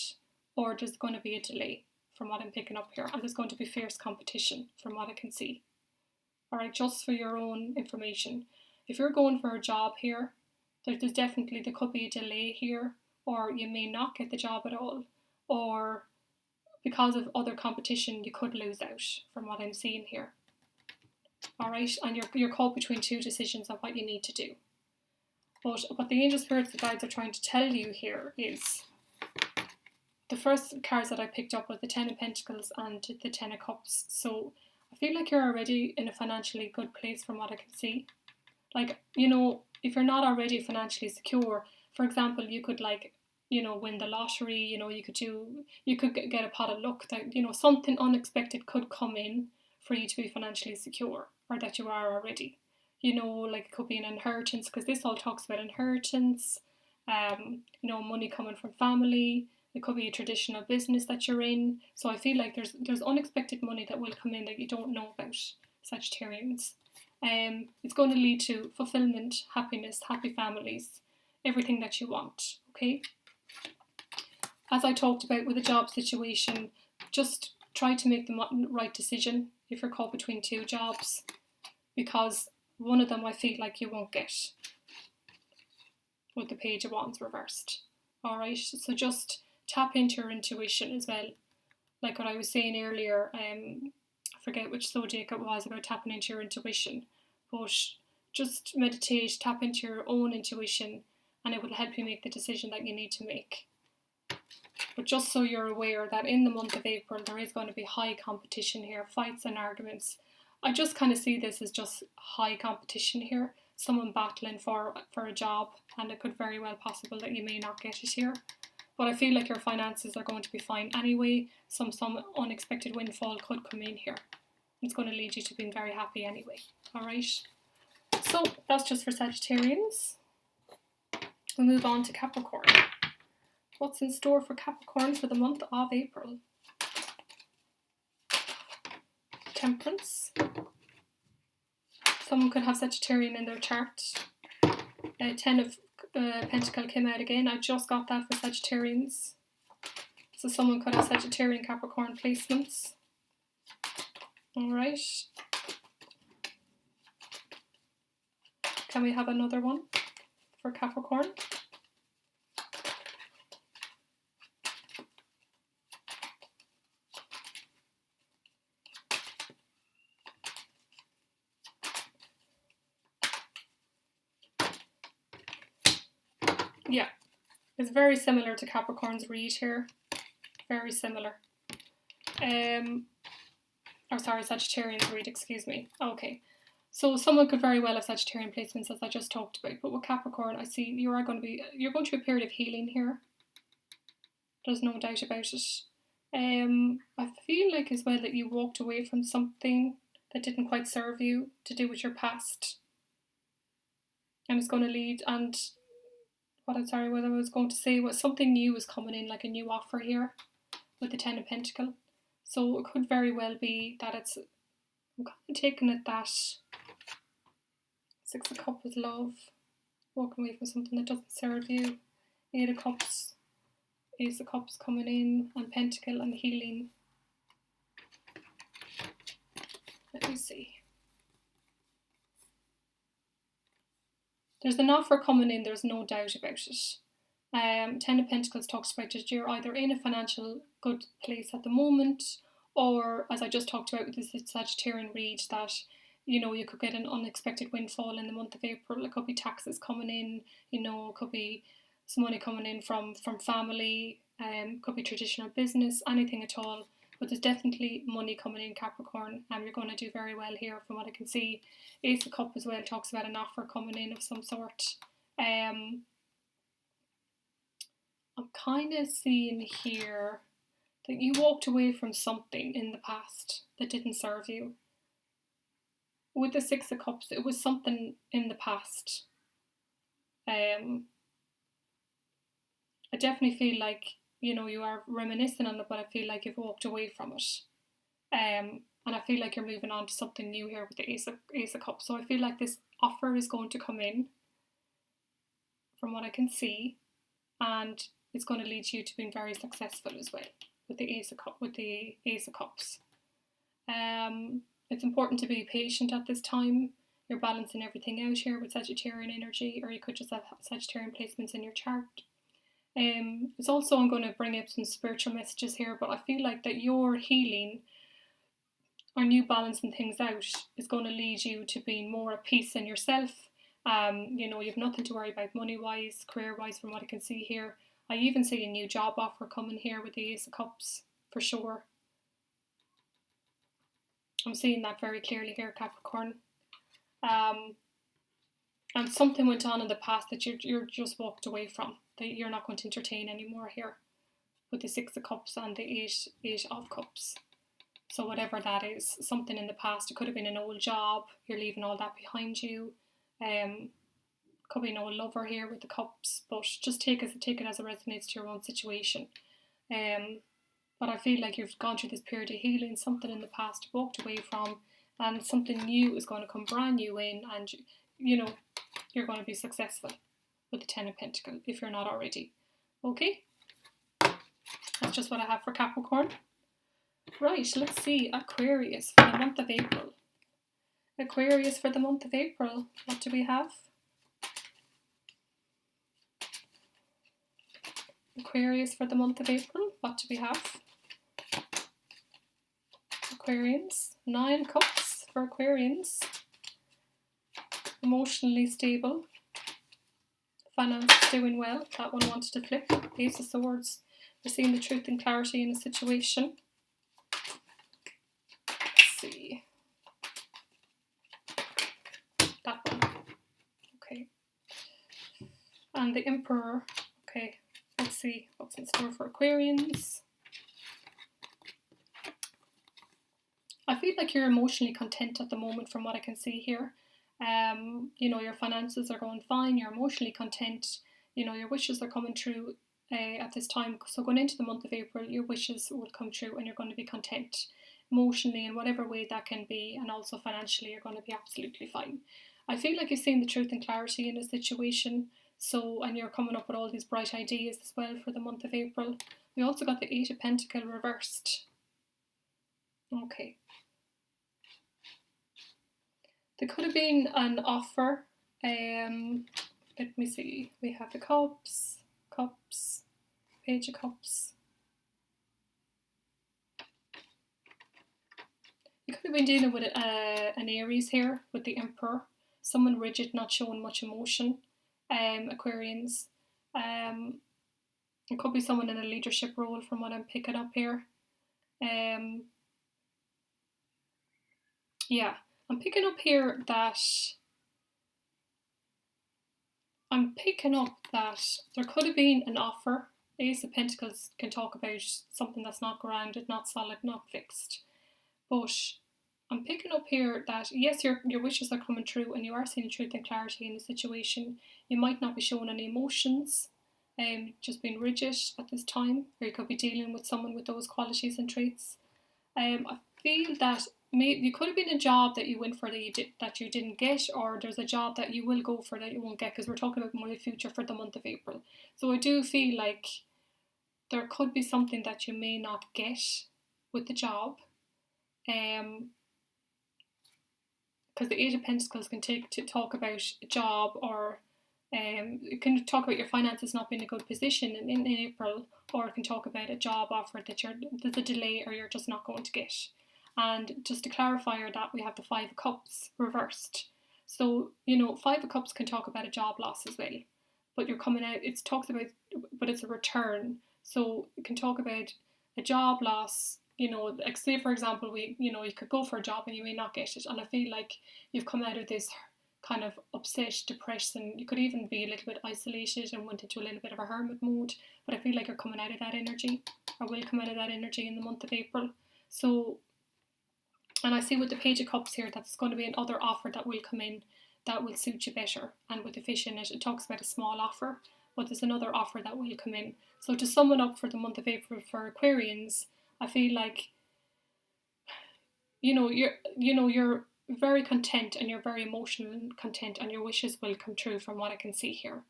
or there's going to be a delay from what I'm picking up here, and there's going to be fierce competition from what I can see. Alright, just for your own information. If you're going for a job here, there could be a delay here, or you may not get the job at all, or because of other competition you could lose out from what I'm seeing here. Alright, and you're caught between two decisions on what you need to do. But what the angel spirits, the guides, are trying to tell you here is, the first cards that I picked up was the Ten of Pentacles and the Ten of Cups. So I feel like you're already in a financially good place from what I can see. Like, if you're not already financially secure, for example, you could win the lottery, you could get a pot of luck that, something unexpected could come in for you to be financially secure, or that you are already. Like it could be an inheritance, because this all talks about inheritance, money coming from family. It could be a traditional business that you're in. So I feel like there's unexpected money that will come in that you don't know about, Sagittarians. It's going to lead to fulfillment, happiness, happy families, everything that you want, okay? As I talked about with the job situation, just try to make the right decision if you're caught between two jobs, because one of them I feel like you won't get with the Page of Wands reversed. Alright, so just tap into your intuition as well. Like what I was saying earlier, I forget which zodiac it was about tapping into your intuition, but just meditate, tap into your own intuition, and it will help you make the decision that you need to make. But just so you're aware that in the month of April there is going to be high competition here, fights and arguments. I just kind of see this as just high competition here, someone battling for a job, and it could very well possible that you may not get it here. But I feel like your finances are going to be fine anyway. Some unexpected windfall could come in here. It's going to lead you to being very happy anyway. Alright. So that's just for Sagittarians. We'll move on to Capricorn. What's in store for Capricorn for the month of April? Temperance. Someone could have Sagittarian in their chart. Ten of Pentacle came out again. I just got that for Sagittarians. So someone could have Sagittarian Capricorn placements. Alright. Can we have another one for Capricorn? Yeah, it's very similar to Capricorn's read here. Very similar. Sagittarian's read, excuse me. Okay. So someone could very well have Sagittarian placements, as I just talked about. But with Capricorn, I see you're going through a period of healing here. There's no doubt about it. I feel like as well that you walked away from something that didn't quite serve you, to do with your past. And it's going to lead, and what I was going to say was something new is coming in, like a new offer here with the Ten of Pentacles. So it could very well be that I'm kind of taking it that Six of Cups is love, walking away from something that doesn't serve you. Eight of Cups, Ace of Cups coming in, and Pentacle and healing. Let me see. There's an offer coming in, there's no doubt about it. Ten of Pentacles talks about that you're either in a financial good place at the moment, or as I just talked about with this Sagittarian read, that you could get an unexpected windfall in the month of April. It could be taxes coming in, it could be some money coming in from family, could be traditional business, anything at all. But there's definitely money coming in, Capricorn, and you're going to do very well here from what I can see. Ace of Cups as well talks about an offer coming in of some sort. I'm kind of seeing here that you walked away from something in the past that didn't serve you. With the Six of Cups, it was something in the past. I definitely feel like, you are reminiscing on it, but I feel like you've walked away from it. And I feel like you're moving on to something new here with the Ace of Cups. So I feel like this offer is going to come in, from what I can see, and it's going to lead you to being very successful as well with the Ace of Cups. It's important to be patient at this time. You're balancing everything out here with Sagittarian energy, or you could just have Sagittarian placements in your chart. It's also, I'm going to bring up some spiritual messages here, but I feel like that your healing or new balancing things out is going to lead you to being more at peace in yourself. You've nothing to worry about money-wise, career-wise, from what I can see here. I even see a new job offer coming here with the Ace of Cups, for sure. I'm seeing that very clearly here, Capricorn. And something went on in the past that you're just walked away from, that you're not going to entertain anymore here with the Six of Cups and the Eight of Cups. So whatever that is, something in the past, it could have been an old job, you're leaving all that behind you. Could be an old lover here with the Cups, but just take it as it resonates to your own situation. But I feel like you've gone through this period of healing, something in the past you walked away from, and something new is going to come brand new in, and you're going to be successful with the Ten of Pentacles if you're not already. Okay? That's just what I have for Capricorn. Right, let's see. Aquarius for the month of April. Aquarius for the month of April. What do we have? Aquarius for the month of April. What do we have? Aquarians. 9 Cups for Aquarians. Emotionally stable. Finances doing well. That one wanted to flip. Ace of Swords. We're seeing the truth and clarity in a situation. Let's see. That one. Okay. And the Emperor. Okay. Let's see what's in store for Aquarians. I feel like you're emotionally content at the moment from what I can see here. Your finances are going fine, you're emotionally content, your wishes are coming true at this time. So going into the month of April, your wishes will come true and you're going to be content emotionally in whatever way that can be, and also financially you're going to be absolutely fine. I feel like you're seeing the truth and clarity in a situation, and you're coming up with all these bright ideas as well for the month of April. We also got the Eight of Pentacles reversed. Okay. There could have been an offer. Let me see. We have the Cups, Page of Cups. You could have been dealing with an Aries here with the Emperor. Someone rigid, not showing much emotion. Aquarians. It could be someone in a leadership role from what I'm picking up here. Yeah, I'm picking up here that there could have been an offer. Ace of Pentacles can talk about something that's not grounded, not solid, not fixed. But I'm picking up here that yes, your wishes are coming true and you are seeing truth and clarity in the situation. You might not be showing any emotions, just being rigid at this time, or you could be dealing with someone with those qualities and traits. I feel that you could have been a job that you went for that you didn't get, or there's a job that you will go for that you won't get, because we're talking about my future for the month of April. So I do feel like there could be something that you may not get with the job. Because the Eight of Pentacles can talk about a job, or it can talk about your finances not being in a good position in April, or it can talk about a job offer that there's a delay or you're just not going to get. And just to clarify that, we have the Five of Cups reversed. So, Five of Cups can talk about a job loss as well. But you're coming out, but it's a return. So it can talk about a job loss, like say for example, you could go for a job and you may not get it. And I feel like you've come out of this kind of upset, depressed, and you could even be a little bit isolated and went into a little bit of a hermit mode. But I feel like you're coming out of that energy, or will come out of that energy in the month of April. So, and I see with the Page of Cups here that there's going to be another offer that will come in that will suit you better. And with the fish in it, it talks about a small offer, but there's another offer that will come in. So to sum it up for the month of April for Aquarians, I feel like, you're very content and you're very emotional and content, and your wishes will come true from what I can see here.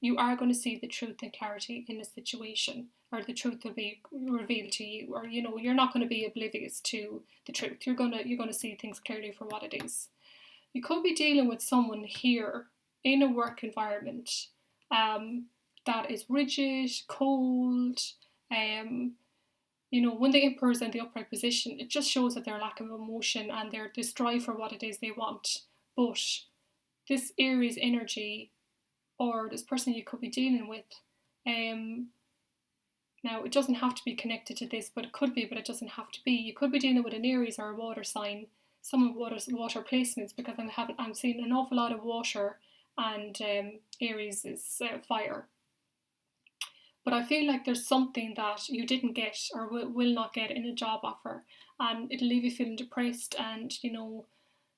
You are going to see the truth and clarity in a situation, or the truth will be revealed to you, or you're not going to be oblivious to the truth. You're going to see things clearly for what it is. You could be dealing with someone here in a work environment that is rigid, cold. When the Emperor is in the upright position, it just shows that they're lacking of emotion and their strive for what it is they want. But this Aries energy, or this person you could be dealing with, now it doesn't have to be connected to this, but it could be, but it doesn't have to be. You could be dealing with an Aries or a water sign, some of water placements, because I'm seeing an awful lot of water, and Aries is fire. But I feel like there's something that you didn't get or will not get in a job offer, and it'll leave you feeling depressed and,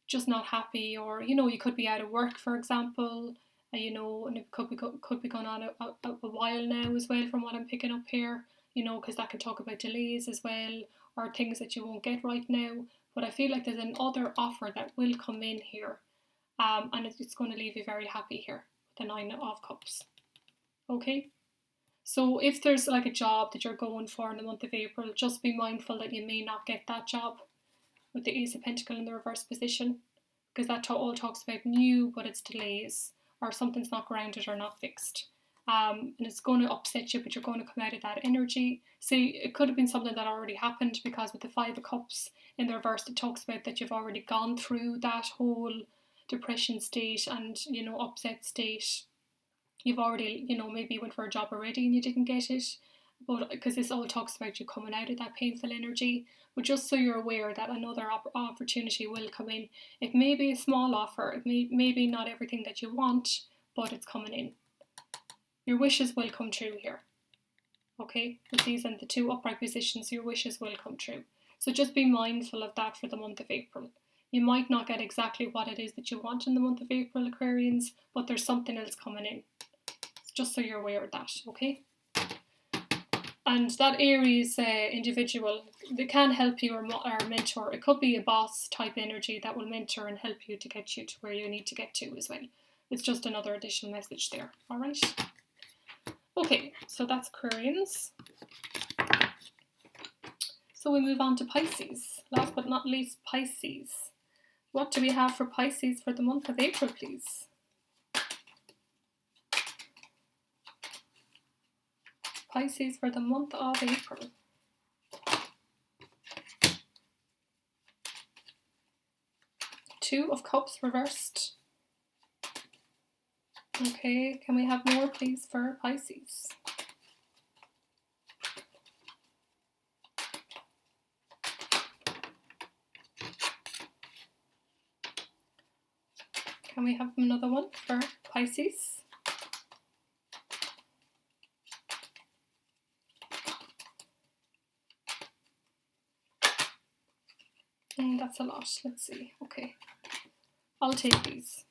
just not happy. Or, you could be out of work, for example, and it could be going on a while now as well, from what I'm picking up here, because that can talk about delays as well, or things that you won't get right now. But I feel like there's another offer that will come in here, and it's going to leave you very happy here with the Nine of Cups. Okay? So if there's like a job that you're going for in the month of April, just be mindful that you may not get that job with the Ace of Pentacles in the reverse position, because that all talks about new, but it's delays, or something's not grounded or not fixed. And it's going to upset you, but you're going to come out of that energy. See, it could have been something that already happened, because with the Five of Cups in the reverse, it talks about that you've already gone through that whole depression state and, upset state. You've already, maybe went for a job already and you didn't get it, but because this all talks about you coming out of that painful energy. But just so you're aware that another opportunity will come in. It may be a small offer, it may be not everything that you want, but it's coming in. Your wishes will come true here. Okay, with these and the two upright positions, your wishes will come true. So just be mindful of that for the month of April. You might not get exactly what it is that you want in the month of April, Aquarians, but there's something else coming in. Just so you're aware of that, okay? And that Aries individual, they can help you or mentor. It could be a boss type energy that will mentor and help you to get you to where you need to get to as well. It's just another additional message there, all right? Okay, so that's Aquarians. So we move on to Pisces. Last but not least, Pisces. What do we have for Pisces for the month of April, please? Pisces for the month of April. Two of Cups reversed. Okay, can we have more please for Pisces? Can we have another one for Pisces? That's a lot. Let's see. Okay, I'll take these.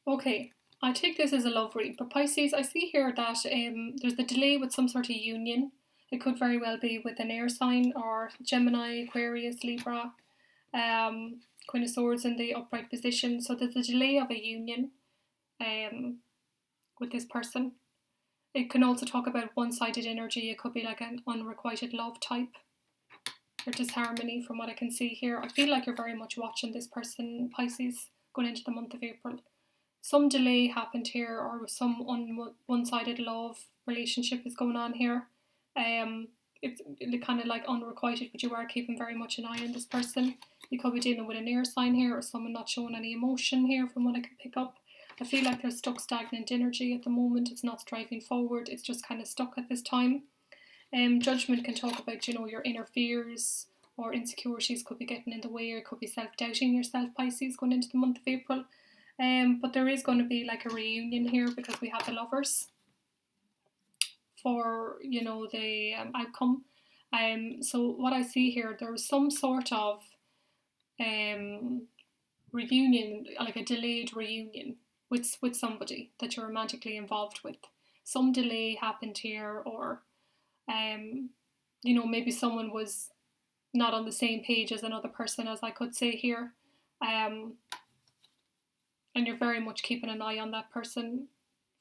Okay, I take this as a love read. But Pisces, I see here that there's a delay with some sort of union. It could very well be with an air sign or Gemini, Aquarius, Libra, Queen of Swords in the upright position. So there's a delay of a union with this person. It can also talk about one-sided energy. It could be like an unrequited love type or disharmony from what I can see here. I feel like you're very much watching this person, Pisces, going into the month of April. Some delay happened here, or some one-sided love relationship is going on here. It's kind of like unrequited, but you are keeping very much an eye on this person. You could be dealing with an air sign here, or someone not showing any emotion here from what I can pick up. I feel like there's stuck stagnant energy at the moment. It's not striving forward. It's just kind of stuck at this time. Judgment can talk about, your inner fears or insecurities could be getting in the way, or it could be self-doubting yourself, Pisces, going into the month of April. But there is going to be like a reunion here because we have the Lovers for, the outcome. So what I see here, there was some sort of reunion, like a delayed reunion with somebody that you're romantically involved with. Some delay happened here, or maybe someone was not on the same page as another person, as I could say here. And you're very much keeping an eye on that person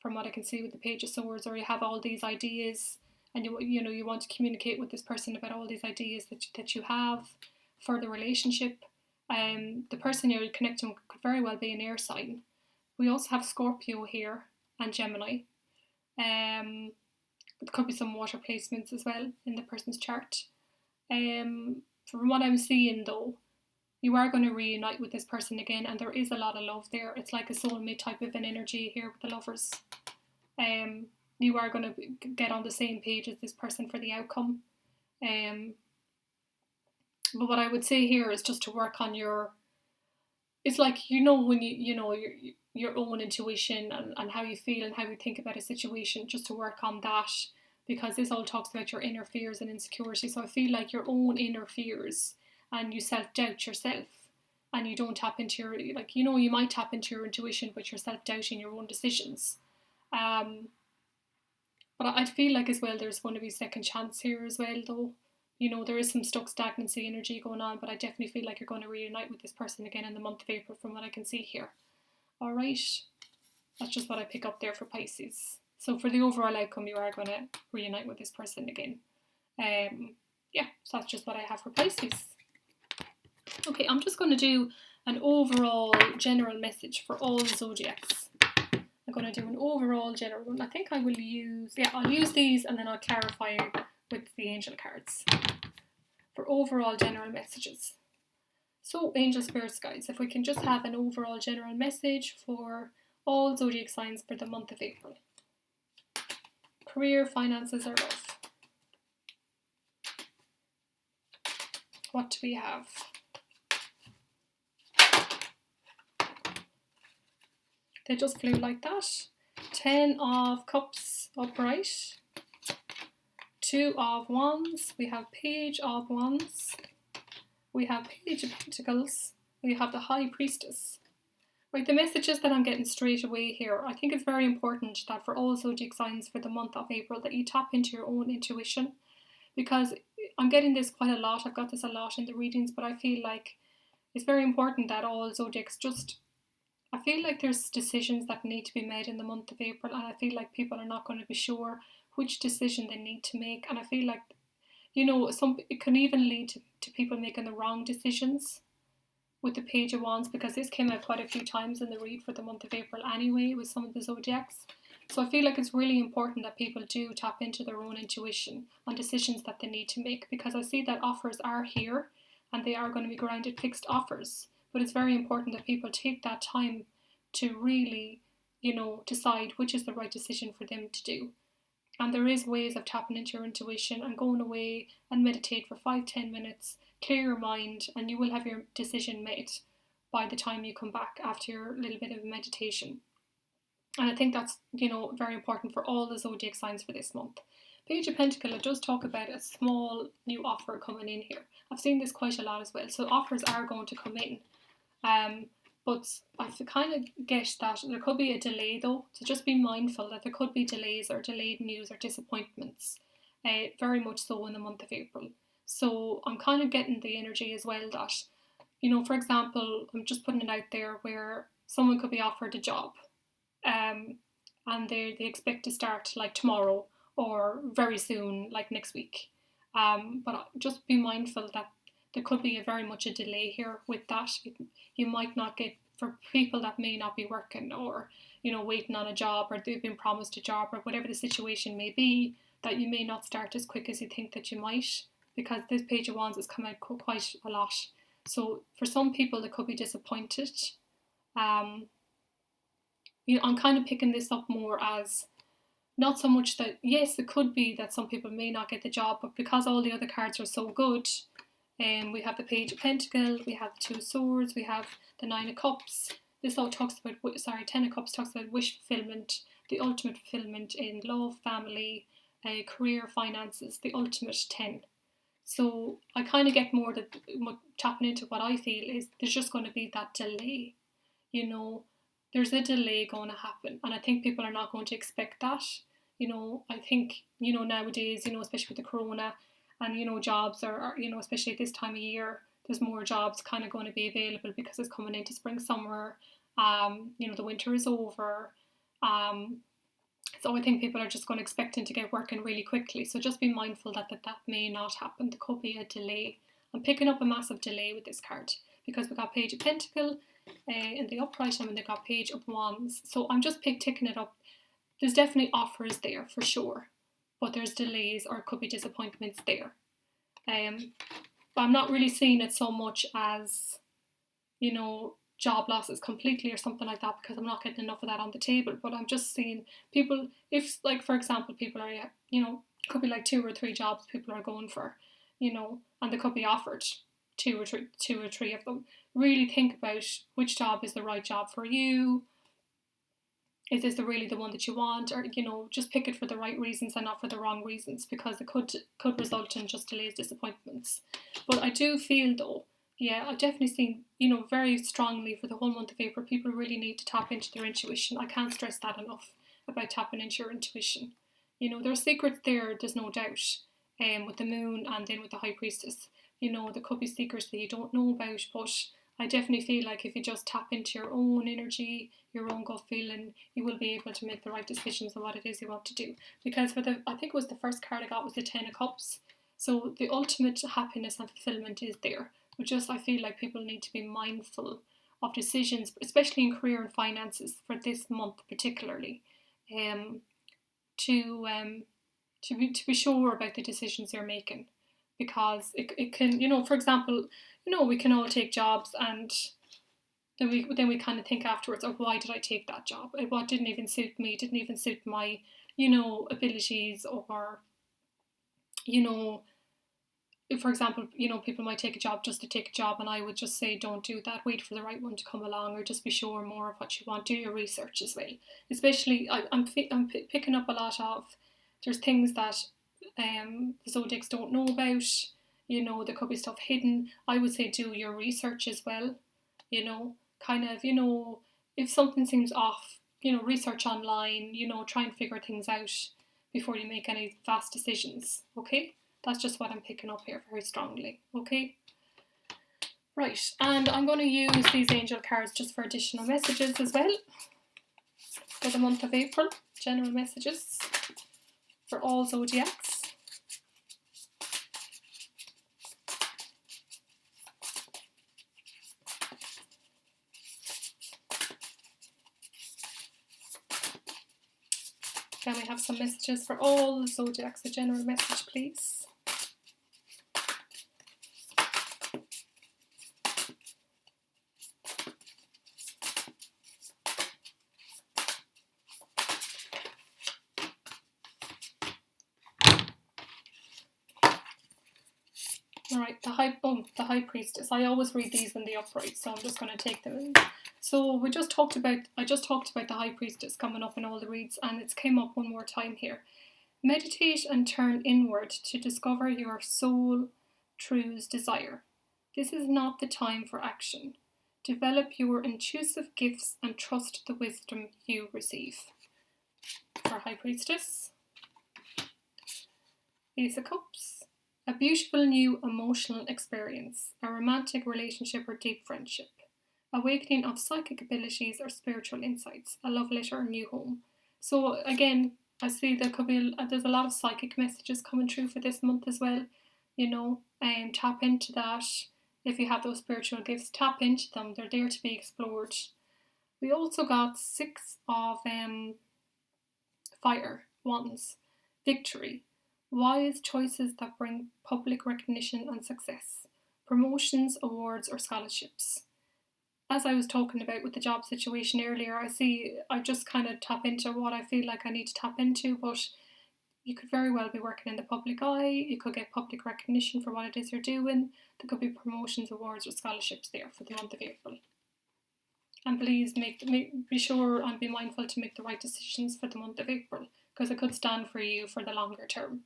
from what I can see with the Page of Swords, or you have all these ideas and you want to communicate with this person about all these ideas that you have for the relationship. The person you're connecting could very well be an air sign. We also have Scorpio here and Gemini. There could be some water placements as well in the person's chart. From what I'm seeing though, you are going to reunite with this person again, and there is a lot of love there. It's like a soulmate type of an energy here with the Lovers. You are going to get on the same page as this person for the outcome. But what I would say here is just to work on it's like, when your own intuition and how you feel and how you think about a situation, just to work on that, because this all talks about your inner fears and insecurity. So I feel like your own inner fears, and you self-doubt yourself, and you don't tap into your, you might tap into your intuition, but you're self-doubting your own decisions. But I feel like as well there's going to be second chance here as well though. There is some stuck stagnancy energy going on, but I definitely feel like you're going to reunite with this person again in the month of April from what I can see here. Alright, that's just what I pick up there for Pisces. So for the overall outcome, you are going to reunite with this person again. So that's just what I have for Pisces. Okay, I'm just going to do an overall general message for all the zodiacs. I'm going to do an overall general one. I think I will I'll use these and then I'll clarify with the angel cards for overall general messages. So, angel spirits, guys, if we can just have an overall general message for all zodiac signs for the month of April. Career, finances, or love. What do we have? They just flew like that. 10 of Cups upright. 2 of Wands. We have Page of Wands. We have Page of Pentacles. We have the High Priestess. Right, the messages that I'm getting straight away here, I think it's very important that for all zodiac signs for the month of April that you tap into your own intuition, because I'm getting this quite a lot. I've got this a lot in the readings, but I feel like it's very important that all zodiacs I feel like there's decisions that need to be made in the month of April, and I feel like people are not going to be sure which decision they need to make, and I feel like, it can even lead to people making the wrong decisions. with the Page of Wands, because this came out quite a few times in the read for the month of April anyway with some of the zodiacs. So I feel like it's really important that people do tap into their own intuition on decisions that they need to make, because I see that offers are here and they are going to be grounded fixed offers. But it's very important that people take that time to really, decide which is the right decision for them to do. And there is ways of tapping into your intuition and going away and meditate for 5-10 minutes, clear your mind, and you will have your decision made by the time you come back after your little bit of meditation. And I think that's, very important for all the zodiac signs for this month. Page of Pentacle, it does talk about a small new offer coming in here. I've seen this quite a lot as well. So offers are going to come in. But I kind of get that there could be a delay though. So just be mindful that there could be delays or delayed news or disappointments. Very much so in the month of April. So I'm kind of getting the energy as well that, for example, I'm just putting it out there where someone could be offered a job. And they expect to start like tomorrow or very soon, like next week. But just be mindful that there could be very much a delay here with that. You might not get, for people that may not be working or, waiting on a job, or they've been promised a job, or whatever the situation may be, that you may not start as quick as you think that you might, because this Page of Wands has come out quite a lot. So for some people, they could be disappointed. I'm kind of picking this up more as not so much that, yes, it could be that some people may not get the job, but because all the other cards are so good, we have the Page of Pentacles, we have the Two of Swords, we have the Nine of Cups. This all talks about, Ten of Cups talks about wish fulfillment, the ultimate fulfillment in love, family, career, finances, the ultimate 10. So I kind of get more that tapping into what I feel is there's just going to be that delay. There's a delay going to happen, and I think people are not going to expect that. I think, nowadays, especially with the corona and, jobs are, especially at this time of year, there's more jobs kind of going to be available because it's coming into spring, summer, the winter is over. So I think people are just going to expecting to get working really quickly. So just be mindful that may not happen. There could be a delay. I'm picking up a massive delay with this card because we got Page of Pentacles in the upright, and they got Page of Wands. So I'm just ticking it up. There's definitely offers there for sure, but there's delays or could be disappointments there. But I'm not really seeing it so much as, job losses completely or something like that, because I'm not getting enough of that on the table. But I'm just seeing people, if like for example people are, could be like 2 or 3 jobs people are going for, and they could be offered two or three of them. Really think about which job is the right job for you. Is this really the one that you want, or just pick it for the right reasons and not for the wrong reasons, because it could result in just delays, disappointments. But I do feel though, I've definitely seen, very strongly for the whole month of April, people really need to tap into their intuition. I can't stress that enough about tapping into your intuition. There are secrets there, there's no doubt, with the moon and then with the High Priestess. There could be secrets that you don't know about, but I definitely feel like if you just tap into your own energy, your own gut feeling, you will be able to make the right decisions on what it is you want to do. Because I think it was the first card I got was the 10 of Cups. So the ultimate happiness and fulfillment is there. But just I feel like people need to be mindful of decisions, especially in career and finances for this month particularly, to be sure about the decisions they're making. Because it can, for example, we can all take jobs and then we kind of think afterwards, oh, why did I take that job? What didn't even suit me, didn't even suit my, abilities, or, for example, people might take a job just to take a job, and I would just say don't do that, wait for the right one to come along, or just be sure more of what you want, do your research as well. Especially, I'm picking up a lot of, there's things that the zodiacs don't know about, there could be stuff hidden. I would say do your research as well, if something seems off, research online, try and figure things out before you make any fast decisions, okay? That's just what I'm picking up here very strongly, okay? Right, and I'm going to use these angel cards just for additional messages as well for the month of April, general messages for all zodiacs. Can we have some messages for all the zodiacs? A general message, please. Alright, the High Priestess. I always read these in the upright, so I'm just going to take them in. So I just talked about the High Priestess coming up in all the reads, and it's came up one more time here. Meditate and turn inward to discover your soul true's desire. This is not the time for action. Develop your intuitive gifts and trust the wisdom you receive. For High Priestess. Ace of Cups. A beautiful new emotional experience, a romantic relationship or deep friendship, awakening of psychic abilities or spiritual insights, a love letter or new home. So again, I see there's a lot of psychic messages coming through for this month as well. Tap into that. If you have those spiritual gifts, tap into them. They're there to be explored. We also got 6 of fire wands, victory. Wise choices that bring public recognition and success. Promotions, awards, or scholarships. As I was talking about with the job situation earlier, I just kind of tap into what I feel like I need to tap into, but you could very well be working in the public eye. You could get public recognition for what it is you're doing. There could be promotions, awards, or scholarships there for the month of April. And please be sure and be mindful to make the right decisions for the month of April, because it could stand for you for the longer term.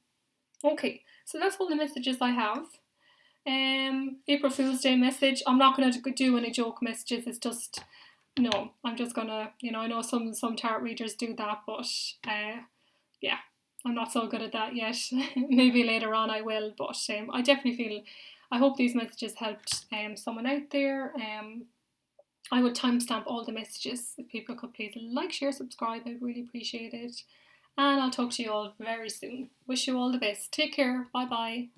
Okay, so that's all the messages I have. April Fool's Day message. I'm not going to do any joke messages. It's just, no, I'm just going to, I know some tarot readers do that, but yeah, I'm not so good at that yet. Maybe later on I will, but I hope these messages helped someone out there. I would timestamp all the messages. If people could please like, share, subscribe, I'd really appreciate it. And I'll talk to you all very soon. Wish you all the best. Take care. Bye bye.